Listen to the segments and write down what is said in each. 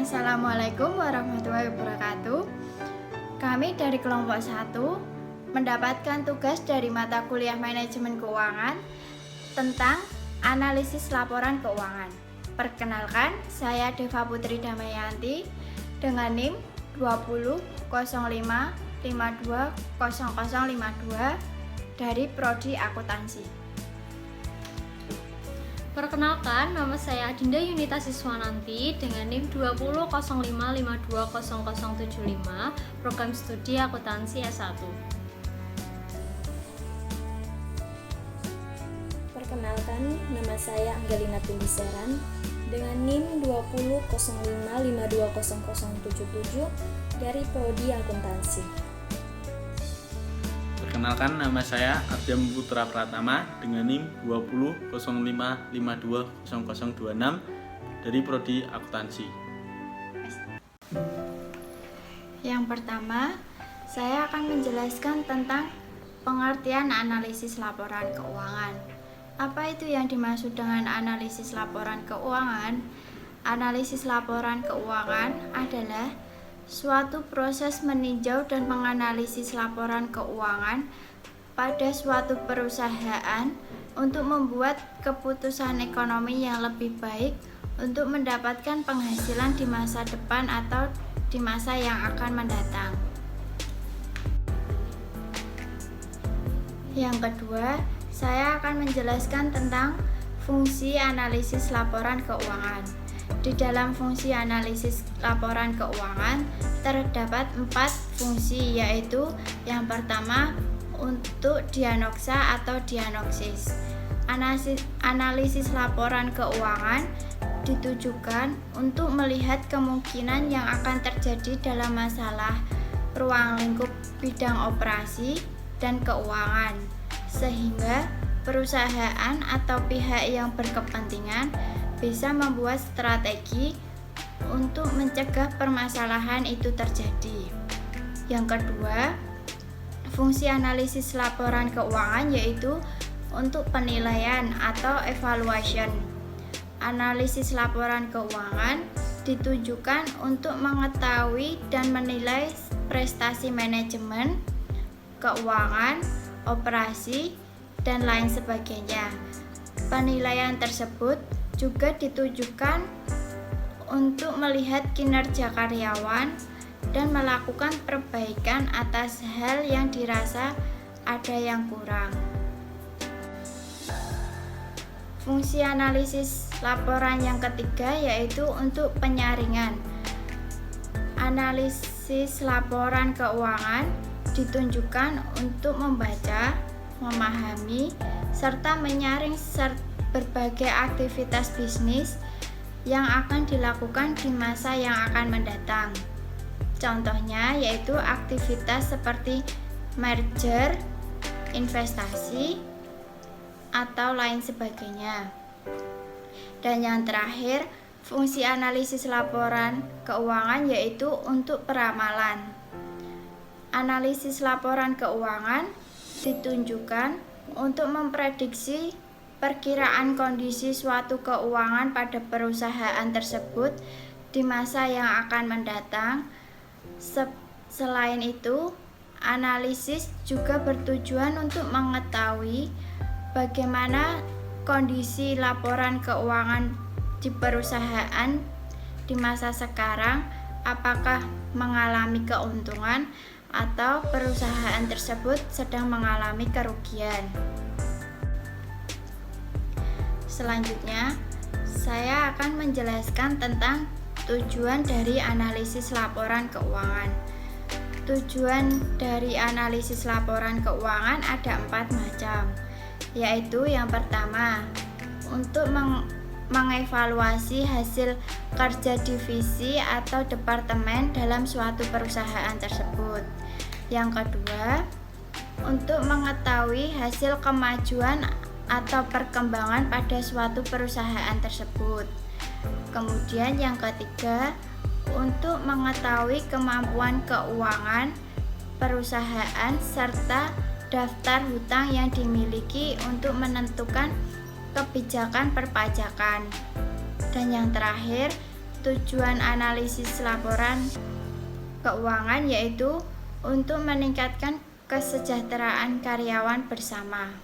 Assalamualaikum warahmatullahi wabarakatuh. Kami dari kelompok 1 mendapatkan tugas dari mata kuliah manajemen keuangan tentang analisis laporan keuangan. Perkenalkan, saya Deva Putri Damayanti dengan NIM 20.05.52.0052 dari Prodi Akuntansi. Perkenalkan, nama saya Adinda Yunita Siswananti dengan NIM 20.05.52.0075, Program Studi Akuntansi S1. Perkenalkan, nama saya Anggelina Pindiseran dengan NIM 20.05.52.0077 dari Prodi Akuntansi. Perkenalkan, nama saya Ardiam Putra Pratama dengan NIM 20.05.52.0026 dari Prodi Akuntansi. Yang pertama, saya akan menjelaskan tentang pengertian analisis laporan keuangan. Apa itu yang dimaksud dengan analisis laporan keuangan? Analisis laporan keuangan adalah suatu proses meninjau dan menganalisis laporan keuangan pada suatu perusahaan untuk membuat keputusan ekonomi yang lebih baik untuk mendapatkan penghasilan di masa depan atau di masa yang akan mendatang. Yang kedua, saya akan menjelaskan tentang fungsi analisis laporan keuangan. Di dalam fungsi analisis laporan keuangan terdapat 4 fungsi, yaitu yang pertama untuk diagnosa atau diagnosis. Analisis laporan keuangan ditujukan untuk melihat kemungkinan yang akan terjadi dalam masalah ruang lingkup bidang operasi dan keuangan, sehingga perusahaan atau pihak yang berkepentingan bisa membuat strategi untuk mencegah permasalahan itu terjadi. Yang kedua, fungsi analisis laporan keuangan yaitu untuk penilaian atau evaluation. Analisis laporan keuangan ditujukan untuk mengetahui dan menilai prestasi manajemen, keuangan, operasi, dan lain sebagainya. Penilaian tersebut juga ditujukan untuk melihat kinerja karyawan dan melakukan perbaikan atas hal yang dirasa ada yang kurang. Fungsi analisis laporan yang ketiga yaitu untuk penyaringan. Analisis laporan keuangan ditunjukkan untuk membaca, memahami, serta menyaring berbagai aktivitas bisnis yang akan dilakukan di masa yang akan mendatang. Contohnya yaitu aktivitas seperti merger, investasi, atau lain sebagainya. Dan yang terakhir, fungsi analisis laporan keuangan yaitu untuk peramalan. Analisis laporan keuangan ditunjukkan untuk memprediksi perkiraan kondisi suatu keuangan pada perusahaan tersebut di masa yang akan mendatang. Selain itu, analisis juga bertujuan untuk mengetahui bagaimana kondisi laporan keuangan di perusahaan di masa sekarang, apakah mengalami keuntungan atau perusahaan tersebut sedang mengalami kerugian. Selanjutnya, saya akan menjelaskan tentang tujuan dari analisis laporan keuangan. Tujuan dari analisis laporan keuangan ada 4 macam, yaitu yang pertama, untuk mengevaluasi hasil kerja divisi atau departemen dalam suatu perusahaan tersebut. Yang kedua, untuk mengetahui hasil kemajuan atau perkembangan pada suatu perusahaan tersebut. Kemudian yang ketiga, untuk mengetahui kemampuan keuangan perusahaan serta daftar hutang yang dimiliki untuk menentukan kebijakan perpajakan. Dan yang terakhir, tujuan analisis laporan keuangan yaitu untuk meningkatkan kesejahteraan karyawan bersama.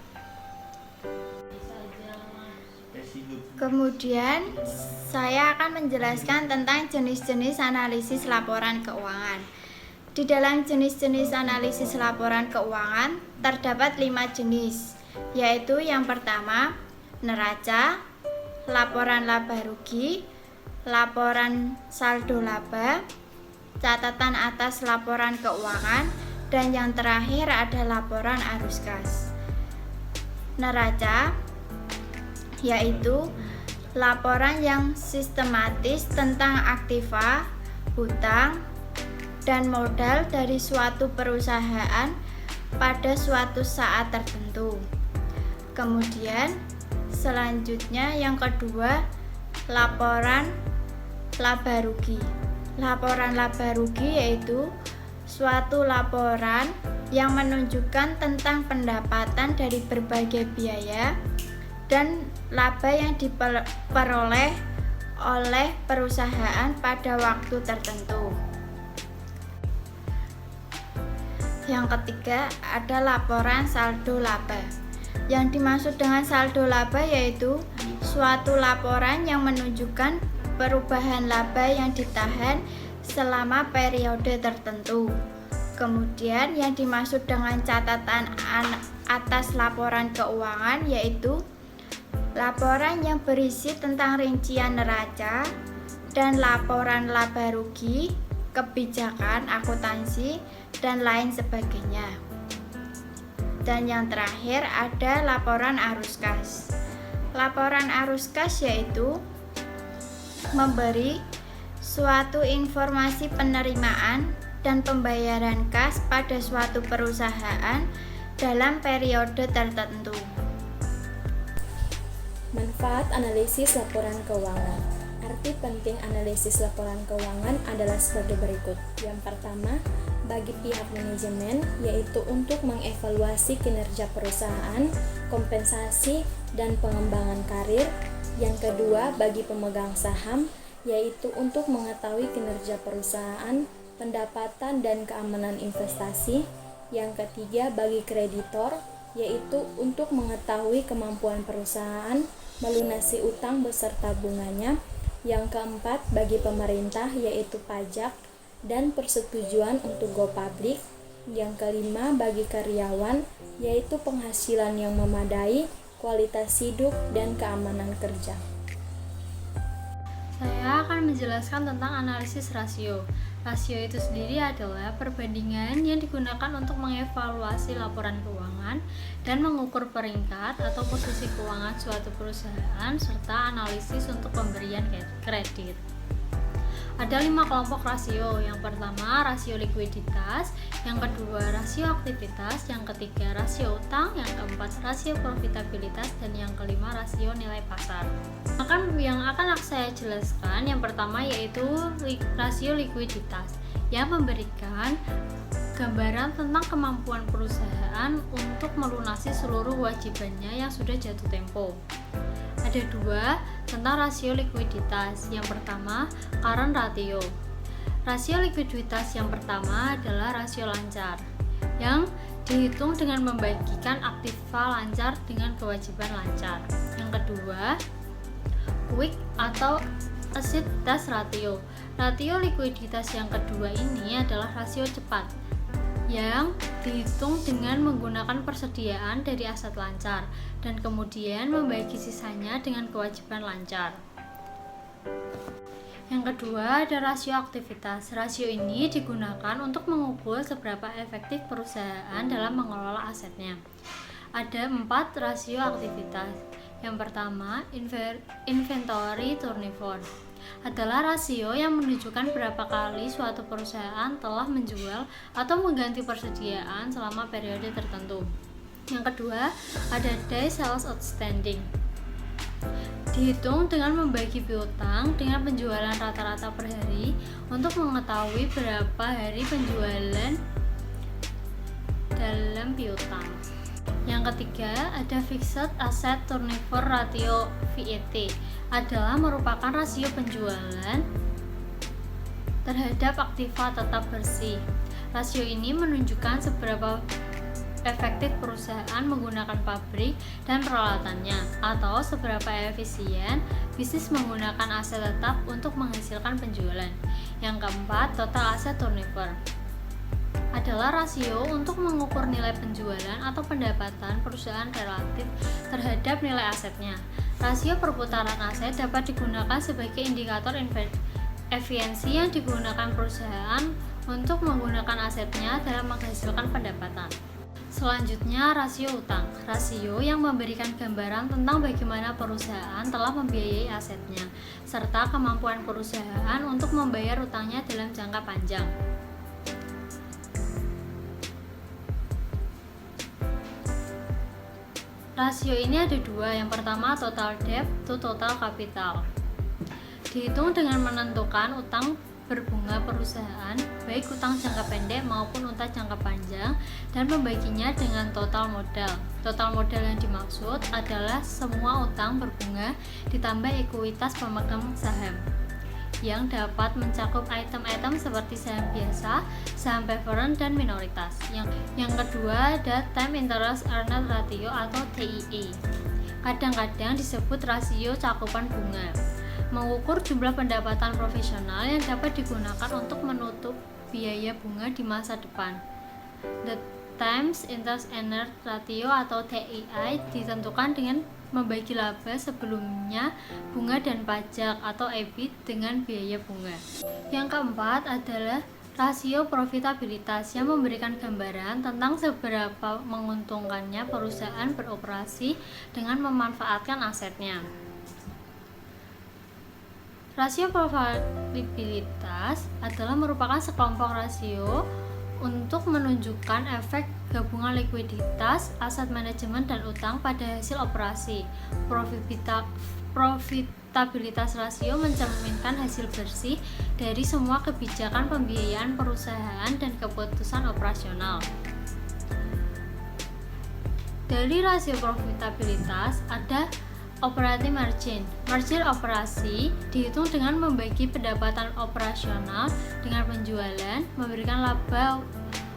Kemudian saya akan menjelaskan tentang jenis-jenis analisis laporan keuangan. Di dalam jenis-jenis analisis laporan keuangan terdapat 5 jenis, yaitu yang pertama neraca, laporan laba rugi, laporan saldo laba, catatan atas laporan keuangan, dan yang terakhir ada laporan arus kas. Neraca yaitu laporan yang sistematis tentang aktiva, hutang, dan modal dari suatu perusahaan pada suatu saat tertentu. Kemudian selanjutnya yang kedua, laporan laba rugi. Laporan laba rugi yaitu suatu laporan yang menunjukkan tentang pendapatan dari berbagai biaya dan laba yang diperoleh oleh perusahaan pada waktu tertentu. Yang ketiga ada laporan saldo laba. Yang dimaksud dengan saldo laba yaitu suatu laporan yang menunjukkan perubahan laba yang ditahan selama periode tertentu. Kemudian yang dimaksud dengan catatan atas laporan keuangan yaitu laporan yang berisi tentang rincian neraca dan laporan laba rugi, kebijakan akuntansi, dan lain sebagainya. Dan yang terakhir ada laporan arus kas. Laporan arus kas yaitu memberi suatu informasi penerimaan dan pembayaran kas pada suatu perusahaan dalam periode tertentu. Manfaat analisis laporan keuangan. Arti penting analisis laporan keuangan adalah sebagai berikut. Yang pertama, bagi pihak manajemen, yaitu untuk mengevaluasi kinerja perusahaan, kompensasi, dan pengembangan karir. Yang kedua, bagi pemegang saham, yaitu untuk mengetahui kinerja perusahaan, pendapatan, dan keamanan investasi. Yang ketiga, bagi kreditor, yaitu untuk mengetahui kemampuan perusahaan melunasi utang beserta bunganya. Yang keempat, bagi pemerintah, yaitu pajak dan persetujuan untuk go public. Yang kelima, bagi karyawan, yaitu penghasilan yang memadai, kualitas hidup, dan keamanan kerja. Saya akan menjelaskan tentang analisis rasio. Rasio itu sendiri adalah perbandingan yang digunakan untuk mengevaluasi laporan keuangan dan mengukur peringkat atau posisi keuangan suatu perusahaan serta analisis untuk pemberian kredit. Ada 5 kelompok rasio. Yang pertama, rasio likuiditas, yang kedua, rasio aktivitas, yang ketiga, rasio utang, yang keempat, rasio profitabilitas, dan yang kelima, rasio nilai pasar. Yang akan saya jelaskan yang pertama yaitu rasio likuiditas yang memberikan gambaran tentang kemampuan perusahaan untuk melunasi seluruh wajibannya yang sudah jatuh tempo. Ada 2 tentang rasio likuiditas. Yang pertama, current ratio. Rasio likuiditas yang pertama adalah rasio lancar, yang dihitung dengan membagikan aktiva lancar dengan kewajiban lancar. Yang kedua, quick atau acid test ratio. Rasio likuiditas yang kedua ini adalah rasio cepat, yang dihitung dengan menggunakan persediaan dari aset lancar dan kemudian membagi sisanya dengan kewajiban lancar. Yang kedua ada rasio aktivitas. Rasio ini digunakan untuk mengukur seberapa efektif perusahaan dalam mengelola asetnya. Ada 4 rasio aktivitas. Yang pertama, inventory turnover adalah rasio yang menunjukkan berapa kali suatu perusahaan telah menjual atau mengganti persediaan selama periode tertentu. Yang kedua, ada day sales outstanding. Dihitung dengan membagi piutang dengan penjualan rata-rata per hari untuk mengetahui berapa hari penjualan dalam piutang. Yang ketiga, ada fixed asset turnover ratio (VAT) adalah merupakan rasio penjualan terhadap aktiva tetap bersih. Rasio ini menunjukkan seberapa efektif perusahaan menggunakan pabrik dan peralatannya, atau seberapa efisien bisnis menggunakan aset tetap untuk menghasilkan penjualan. Yang keempat, total asset turnover adalah rasio untuk mengukur nilai penjualan atau pendapatan perusahaan relatif terhadap nilai asetnya. Rasio perputaran aset dapat digunakan sebagai indikator efisiensi yang digunakan perusahaan untuk menggunakan asetnya dalam menghasilkan pendapatan. Selanjutnya, rasio utang. Rasio yang memberikan gambaran tentang bagaimana perusahaan telah membiayai asetnya, serta kemampuan perusahaan untuk membayar utangnya dalam jangka panjang. Rasio ini ada dua. Yang pertama, total debt to total capital. Dihitung dengan menentukan utang berbunga perusahaan, baik utang jangka pendek maupun utang jangka panjang, dan membaginya dengan total modal. Total modal yang dimaksud adalah semua utang berbunga ditambah ekuitas pemegang saham, yang dapat mencakup item-item seperti saham biasa, saham preferred, dan minoritas. Yang kedua ada time interest earned ratio atau TIE. Kadang-kadang disebut rasio cakupan bunga. Mengukur jumlah pendapatan profesional yang dapat digunakan untuk menutup biaya bunga di masa depan. The times interest earned ratio atau TII ditentukan dengan membagi laba sebelumnya bunga dan pajak atau EBIT dengan biaya bunga. Yang keempat adalah rasio profitabilitas yang memberikan gambaran tentang seberapa menguntungkannya perusahaan beroperasi dengan memanfaatkan asetnya. Rasio profitabilitas adalah merupakan sekelompok rasio untuk menunjukkan efek gabungan likuiditas, aset manajemen, dan utang pada hasil operasi. Profitabilitas rasio mencerminkan hasil bersih dari semua kebijakan pembiayaan perusahaan dan keputusan operasional. Dari rasio profitabilitas ada operating margin. Margin operasi dihitung dengan membagi pendapatan operasional dengan penjualan, memberikan laba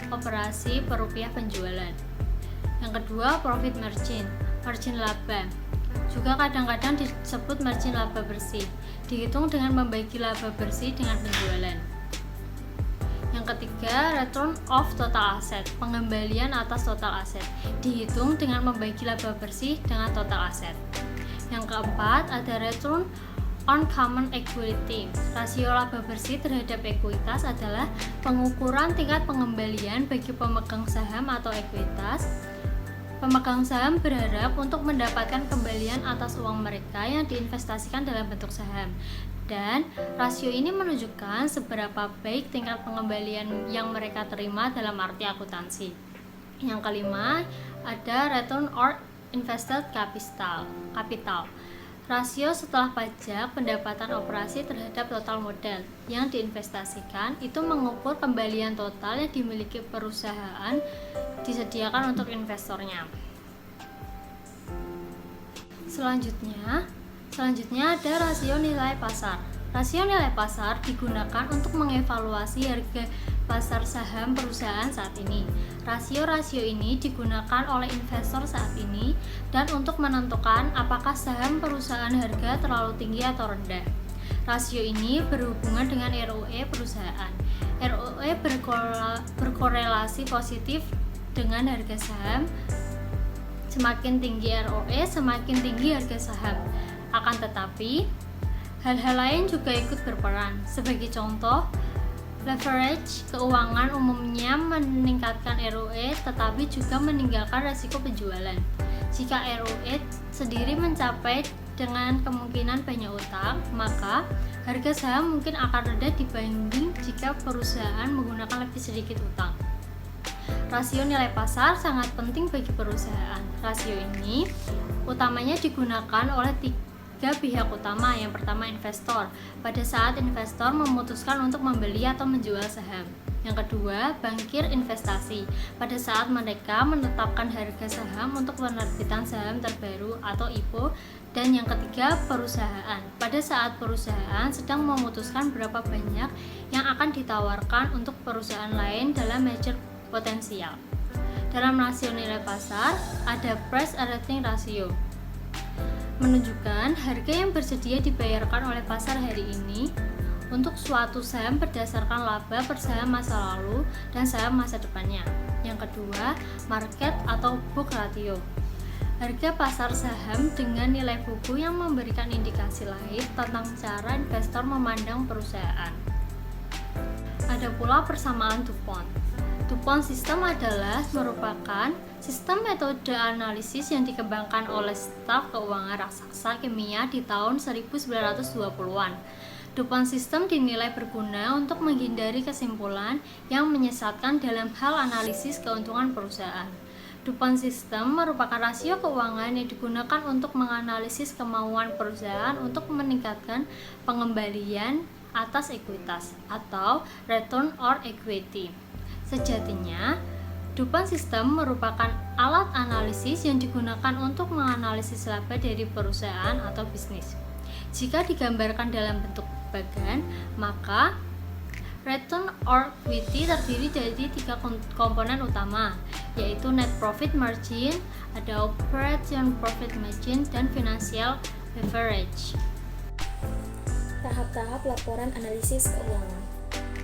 operasi per rupiah penjualan. Yang kedua, profit margin. Margin laba juga kadang-kadang disebut margin laba bersih, dihitung dengan membagi laba bersih dengan penjualan. Yang ketiga, return of total asset. Pengembalian atas total aset dihitung dengan membagi laba bersih dengan total aset. Yang keempat, ada return on common equity. Rasio laba bersih terhadap ekuitas adalah pengukuran tingkat pengembalian bagi pemegang saham atau ekuitas. Pemegang saham berharap untuk mendapatkan kembalian atas uang mereka yang diinvestasikan dalam bentuk saham. Dan rasio ini menunjukkan seberapa baik tingkat pengembalian yang mereka terima dalam arti akuntansi. Yang kelima, ada return on invested capital. Rasio setelah pajak pendapatan operasi terhadap total modal yang diinvestasikan itu mengukur kembalian total yang dimiliki perusahaan disediakan untuk investornya. Selanjutnya ada rasio nilai pasar. Rasio nilai pasar digunakan untuk mengevaluasi harga pasar saham perusahaan saat ini. Rasio-rasio ini digunakan oleh investor saat ini dan untuk menentukan apakah saham perusahaan harga terlalu tinggi atau rendah. Rasio ini berhubungan dengan ROE perusahaan. ROE berkorelasi positif dengan harga saham. Semakin tinggi ROE, semakin tinggi harga saham. Akan tetapi, hal-hal lain juga ikut berperan. Sebagai contoh, leverage keuangan umumnya meningkatkan ROE tetapi juga meninggalkan risiko penjualan. Jika ROE sendiri mencapai dengan kemungkinan banyak utang, maka harga saham mungkin akan rendah dibanding jika perusahaan menggunakan lebih sedikit utang. Rasio nilai pasar sangat penting bagi perusahaan. Rasio ini utamanya digunakan oleh tiga pihak utama. Yang pertama, investor. Pada saat investor memutuskan untuk membeli atau menjual saham. Yang kedua, bankir investasi. Pada saat mereka menetapkan harga saham untuk penerbitan saham terbaru atau IPO. Dan yang ketiga, perusahaan. Pada saat perusahaan sedang memutuskan berapa banyak yang akan ditawarkan untuk perusahaan lain dalam merger potensial. Dalam rasio nilai pasar, ada price earning ratio, menunjukkan harga yang bersedia dibayarkan oleh pasar hari ini untuk suatu saham berdasarkan laba per saham masa lalu dan saham masa depannya. Yang kedua, market atau book ratio, harga pasar saham dengan nilai buku yang memberikan indikasi lain tentang cara investor memandang perusahaan. Ada pula persamaan DuPont. DuPont System adalah merupakan sistem metode analisis yang dikembangkan oleh staf keuangan raksasa kimia di tahun 1920-an. DuPont System dinilai berguna untuk menghindari kesimpulan yang menyesatkan dalam hal analisis keuntungan perusahaan. DuPont System merupakan rasio keuangan yang digunakan untuk menganalisis kemauan perusahaan untuk meningkatkan pengembalian atas ekuitas atau return on equity. Sejatinya, DuPont System merupakan alat analisis yang digunakan untuk menganalisis laba dari perusahaan atau bisnis. Jika digambarkan dalam bentuk bagan, maka return on equity terdiri dari 3 komponen utama, yaitu net profit margin, ada operating profit margin, dan financial leverage. Tahap-tahap laporan analisis keuangan.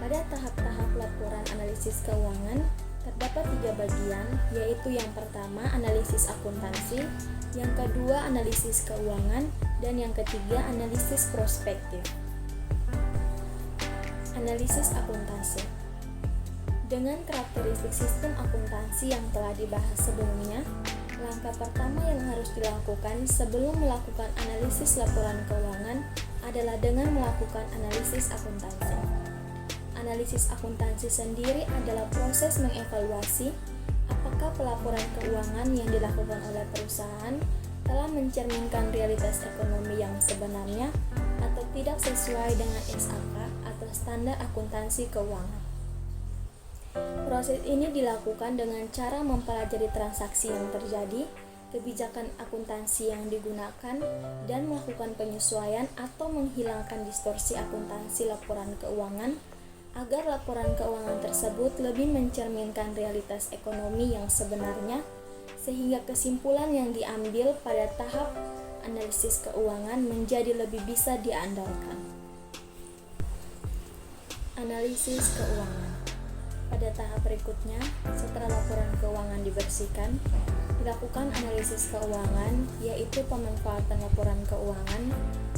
Pada tahap-tahap laporan analisis keuangan, terdapat 3 bagian, yaitu yang pertama analisis akuntansi, yang kedua analisis keuangan, dan yang ketiga analisis prospektif. Analisis akuntansi. Dengan karakteristik sistem akuntansi yang telah dibahas sebelumnya, langkah pertama yang harus dilakukan sebelum melakukan analisis laporan keuangan adalah dengan melakukan analisis akuntansi. Analisis akuntansi sendiri adalah proses mengevaluasi apakah pelaporan keuangan yang dilakukan oleh perusahaan telah mencerminkan realitas ekonomi yang sebenarnya atau tidak sesuai dengan SAK atau standar akuntansi keuangan. Proses ini dilakukan dengan cara mempelajari transaksi yang terjadi, kebijakan akuntansi yang digunakan, dan melakukan penyesuaian atau menghilangkan distorsi akuntansi laporan keuangan agar laporan keuangan tersebut lebih mencerminkan realitas ekonomi yang sebenarnya, sehingga kesimpulan yang diambil pada tahap analisis keuangan menjadi lebih bisa diandalkan. Analisis keuangan. Pada tahap berikutnya, setelah laporan keuangan dibersihkan, dilakukan analisis keuangan, yaitu pemanfaatan laporan keuangan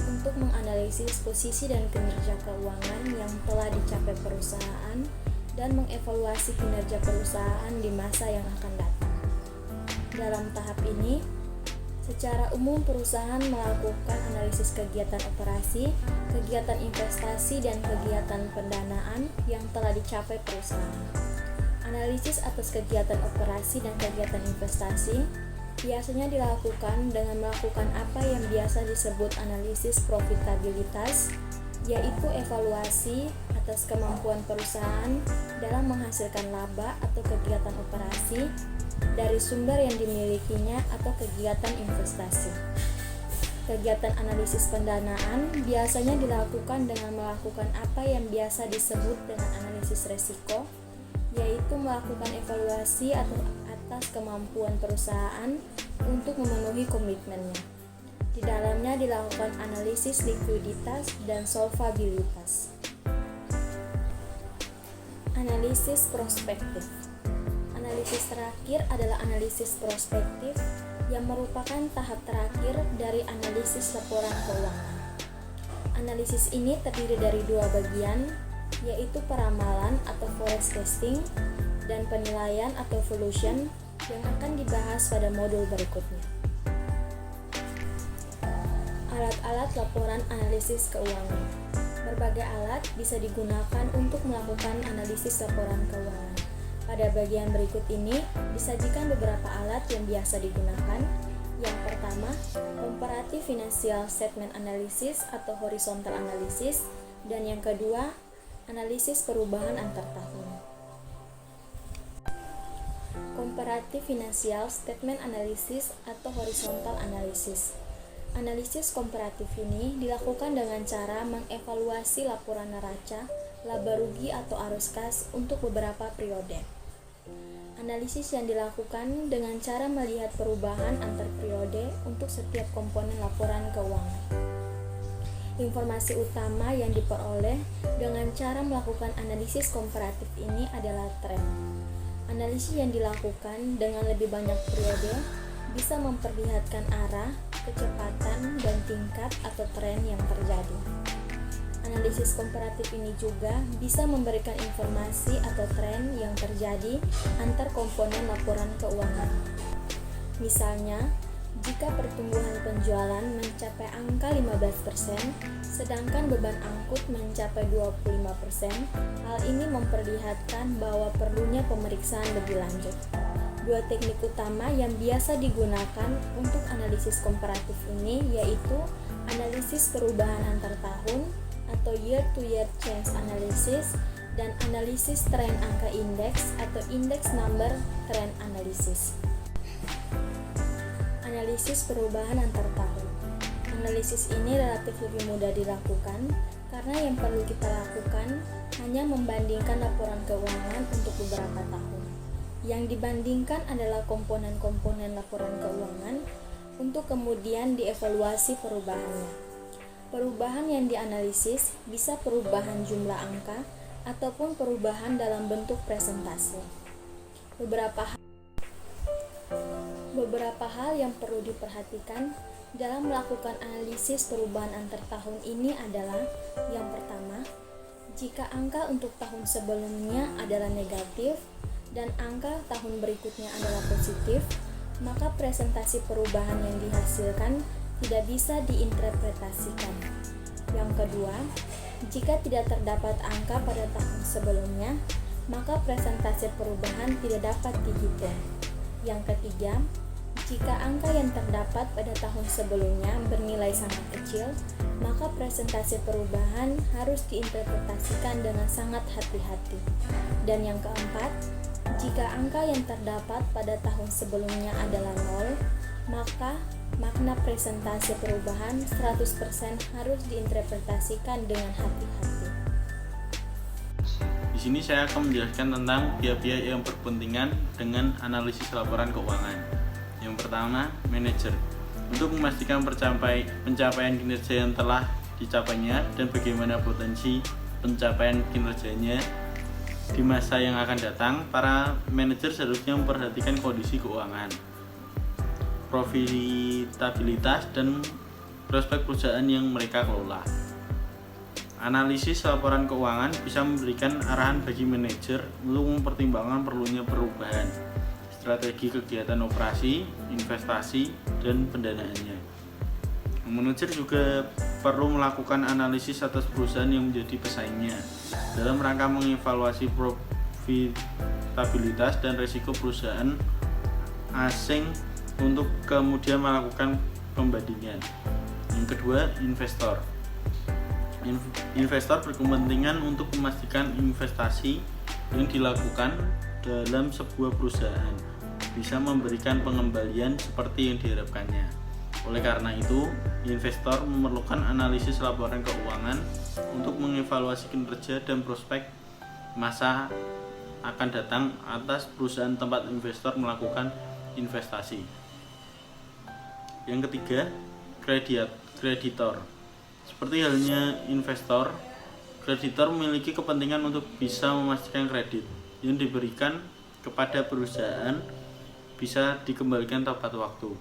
untuk menganalisis posisi dan kinerja keuangan yang telah dicapai perusahaan dan mengevaluasi kinerja perusahaan di masa yang akan datang. Dalam tahap ini, secara umum perusahaan melakukan analisis kegiatan operasi, kegiatan investasi, dan kegiatan pendanaan yang telah dicapai perusahaan. Analisis atas kegiatan operasi dan kegiatan investasi biasanya dilakukan dengan melakukan apa yang biasa disebut analisis profitabilitas, yaitu evaluasi atas kemampuan perusahaan dalam menghasilkan laba atau kegiatan operasi dari sumber yang dimilikinya atau kegiatan investasi. Kegiatan analisis pendanaan biasanya dilakukan dengan melakukan apa yang biasa disebut dengan analisis resiko, yaitu melakukan evaluasi atas kemampuan perusahaan untuk memenuhi komitmennya. Di dalamnya dilakukan analisis likuiditas dan solvabilitas. Analisis prospektif. Analisis terakhir adalah analisis prospektif yang merupakan tahap terakhir dari analisis laporan keuangan. Analisis ini terdiri dari 2 bagian, yaitu peramalan atau forecasting dan penilaian atau valuation yang akan dibahas pada modul berikutnya. Alat-alat laporan analisis keuangan. Berbagai alat bisa digunakan untuk melakukan analisis laporan keuangan. Pada bagian berikut ini disajikan beberapa alat yang biasa digunakan. Yang pertama, comparative financial statement analysis atau horizontal analysis, dan yang kedua, analisis perubahan antar tahun. Comparative financial statement analysis atau horizontal analysis. Analisis komparatif ini dilakukan dengan cara mengevaluasi laporan neraca laba rugi atau arus kas untuk beberapa periode. Analisis yang dilakukan dengan cara melihat perubahan antar periode untuk setiap komponen laporan keuangan. Informasi utama yang diperoleh dengan cara melakukan analisis komparatif ini adalah tren. Analisis yang dilakukan dengan lebih banyak periode bisa memperlihatkan arah, kecepatan, dan tingkat atau tren yang terjadi. Analisis komparatif ini juga bisa memberikan informasi atau tren yang terjadi antar komponen laporan keuangan. Misalnya, jika pertumbuhan penjualan mencapai angka 15%, sedangkan beban angkut mencapai 25%, hal ini memperlihatkan bahwa perlunya pemeriksaan lebih lanjut. Dua teknik utama yang biasa digunakan untuk analisis komparatif ini yaitu analisis perubahan antar tahun atau year-to-year change analysis dan analisis tren angka indeks atau index number trend analysis. Analisis perubahan antar tahun. Analisis ini relatif lebih mudah dilakukan karena yang perlu kita lakukan hanya membandingkan laporan keuangan untuk beberapa tahun. Yang dibandingkan adalah komponen-komponen laporan keuangan untuk kemudian dievaluasi perubahannya. Perubahan yang dianalisis bisa perubahan jumlah angka ataupun perubahan dalam bentuk presentase. Beberapa hal yang perlu diperhatikan dalam melakukan analisis perubahan antar tahun ini adalah: yang pertama, jika angka untuk tahun sebelumnya adalah negatif dan angka tahun berikutnya adalah positif, maka presentasi perubahan yang dihasilkan tidak bisa diinterpretasikan. Yang kedua, jika tidak terdapat angka pada tahun sebelumnya, maka presentasi perubahan tidak dapat dihitung. Yang ketiga, jika angka yang terdapat pada tahun sebelumnya bernilai sangat kecil, maka presentasi perubahan harus diinterpretasikan dengan sangat hati-hati. Dan yang keempat, jika angka yang terdapat pada tahun sebelumnya adalah 0, maka makna presentasi perubahan 100% harus diinterpretasikan dengan hati-hati. Di sini saya akan menjelaskan tentang pihak-pihak yang berkepentingan dengan analisis laporan keuangan. Yang pertama, manajer. Untuk memastikan pencapaian kinerja yang telah dicapainya dan bagaimana potensi pencapaian kinerjanya di masa yang akan datang, para manajer seharusnya memperhatikan kondisi keuangan, profitabilitas, dan prospek perusahaan yang mereka kelola. Analisis laporan keuangan bisa memberikan arahan bagi manajer untuk mempertimbangkan perlunya perubahan strategi kegiatan operasi, investasi, dan pendanaannya. Manajer juga perlu melakukan analisis atas perusahaan yang menjadi pesaingnya dalam rangka mengevaluasi profitabilitas dan risiko perusahaan asing untuk kemudian melakukan pembandingan. Yang kedua, investor. Investor berkepentingan untuk memastikan investasi yang dilakukan dalam sebuah perusahaan bisa memberikan pengembalian seperti yang diharapkannya. Oleh karena itu, investor memerlukan analisis laporan keuangan untuk mengevaluasi kinerja dan prospek masa akan datang atas perusahaan tempat investor melakukan investasi. Yang ketiga, kreditor. Seperti halnya investor, kreditor memiliki kepentingan untuk bisa memastikan kredit yang diberikan kepada perusahaan bisa dikembalikan tepat waktu.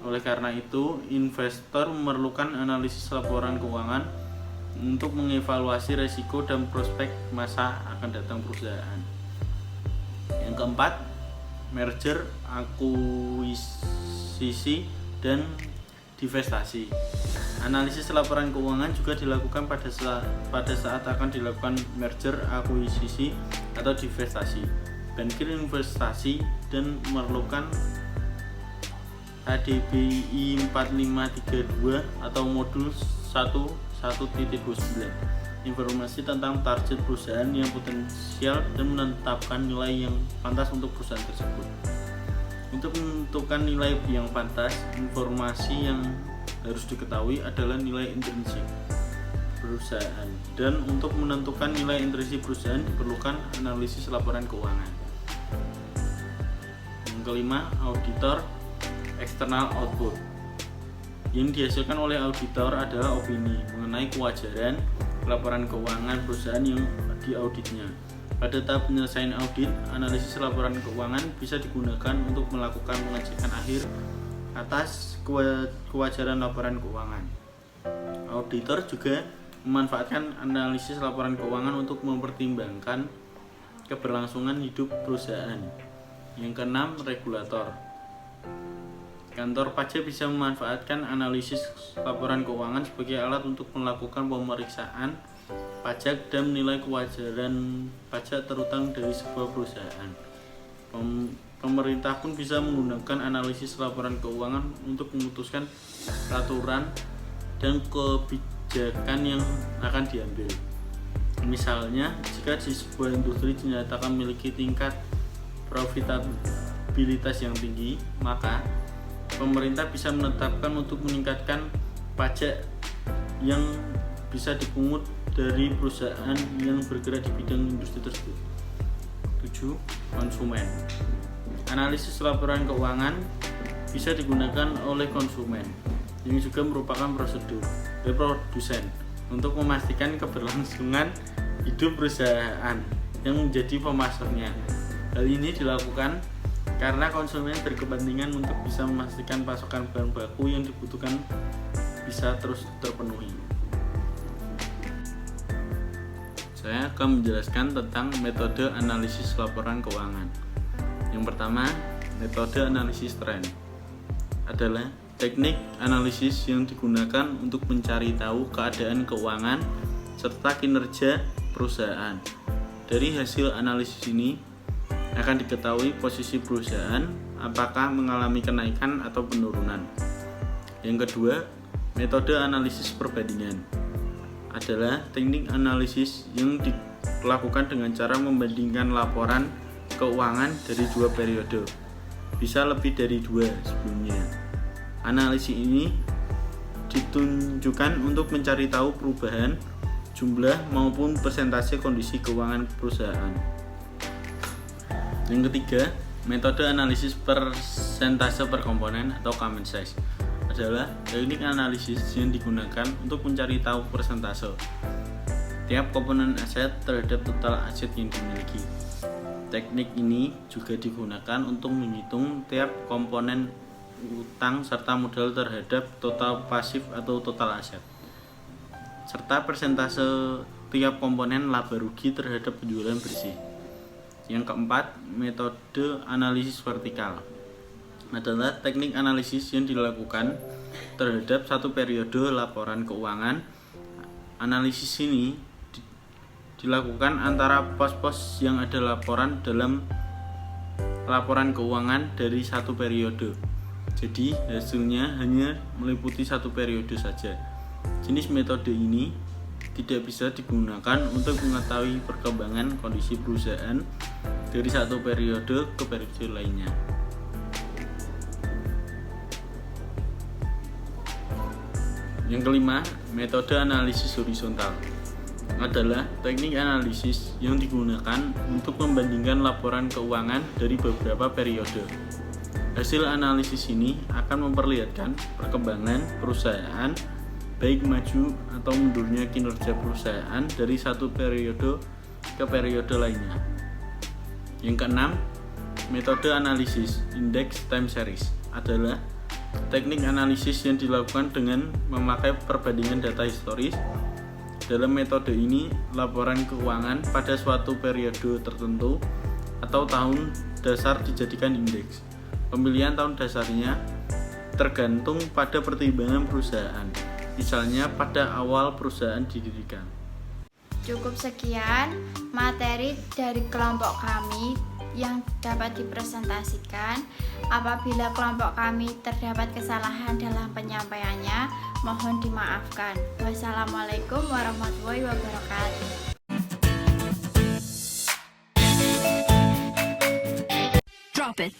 Oleh karena itu, investor memerlukan analisis laporan keuangan untuk mengevaluasi risiko dan prospek masa akan datang perusahaan. Yang keempat, merger, akuisisi, dan divestasi. Analisis laporan keuangan juga dilakukan pada saat akan dilakukan merger, akuisisi, atau divestasi. Bankir investasi dan memerlukan HDBI 4532 atau modul 1.1.29, informasi tentang target perusahaan yang potensial dan menetapkan nilai yang pantas untuk perusahaan tersebut. Untuk menentukan nilai yang pantas, informasi yang harus diketahui adalah nilai intrinsik perusahaan. Dan untuk menentukan nilai intrinsi perusahaan diperlukan analisis laporan keuangan. Yang kelima, auditor external output. Yang dihasilkan oleh auditor adalah opini mengenai kewajaran laporan keuangan perusahaan yang diauditnya. Pada tahap penyelesaian audit, analisis laporan keuangan bisa digunakan untuk melakukan pengecekan akhir atas kewajaran laporan keuangan. Auditor juga memanfaatkan analisis laporan keuangan untuk mempertimbangkan keberlangsungan hidup perusahaan. Yang keenam, regulator. Kantor pajak bisa memanfaatkan analisis laporan keuangan sebagai alat untuk melakukan pemeriksaan pajak dan menilai kewajaran pajak terutang dari sebuah perusahaan. Pemerintah pun bisa menggunakan analisis laporan keuangan untuk memutuskan peraturan dan kebijakan yang akan diambil. Misalnya, jika di sebuah industri dinyatakan memiliki tingkat profitabilitas yang tinggi, maka pemerintah bisa menetapkan untuk meningkatkan pajak yang bisa dipungut dari perusahaan yang bergerak di bidang industri tersebut. 7. Konsumen. Analisis laporan keuangan bisa digunakan oleh konsumen, yang juga merupakan prosedur dari produsen untuk memastikan keberlangsungan hidup perusahaan yang menjadi pemasoknya. Hal ini dilakukan karena konsumen berkepentingan untuk bisa memastikan pasokan bahan baku yang dibutuhkan bisa terus terpenuhi. Saya akan menjelaskan tentang metode analisis laporan keuangan. Yang pertama, metode analisis tren adalah teknik analisis yang digunakan untuk mencari tahu keadaan keuangan serta kinerja perusahaan. Dari hasil analisis ini akan diketahui posisi perusahaan apakah mengalami kenaikan atau penurunan. Yang kedua, metode analisis perbandingan adalah teknik analisis yang dilakukan dengan cara membandingkan laporan keuangan dari dua periode, bisa lebih dari dua sebelumnya. Analisis ini ditunjukkan untuk mencari tahu perubahan jumlah maupun persentase kondisi keuangan perusahaan. Yang ketiga, metode analisis persentase per komponen atau common size adalah teknik analisis yang digunakan untuk mencari tahu persentase tiap komponen aset terhadap total aset yang dimiliki. Teknik ini juga digunakan untuk menghitung tiap komponen utang serta modal terhadap total pasif atau total aset, serta persentase tiap komponen laba rugi terhadap penjualan bersih. Yang keempat, metode analisis vertikal adalah teknik analisis yang dilakukan terhadap satu periode laporan keuangan. Analisis ini dilakukan antara pos-pos yang ada laporan dalam laporan keuangan dari satu periode. Jadi hasilnya hanya meliputi satu periode saja. Jenis metode ini tidak bisa digunakan untuk mengetahui perkembangan kondisi perusahaan dari satu periode ke periode lainnya. Yang kelima, metode analisis horizontal adalah teknik analisis yang digunakan untuk membandingkan laporan keuangan dari beberapa periode. Hasil analisis ini akan memperlihatkan perkembangan perusahaan, baik maju atau mundurnya kinerja perusahaan dari satu periode ke periode lainnya. Yang keenam, metode analisis index time series adalah teknik analisis yang dilakukan dengan memakai perbandingan data historis. Dalam metode ini, laporan keuangan pada suatu periode tertentu atau tahun dasar dijadikan indeks. Pemilihan tahun dasarnya tergantung pada pertimbangan perusahaan, misalnya pada awal perusahaan didirikan. Cukup sekian materi dari kelompok kami yang dapat dipresentasikan. Apabila kelompok kami terdapat kesalahan dalam penyampaiannya, mohon dimaafkan. Wassalamualaikum warahmatullahi wabarakatuh. Drop it.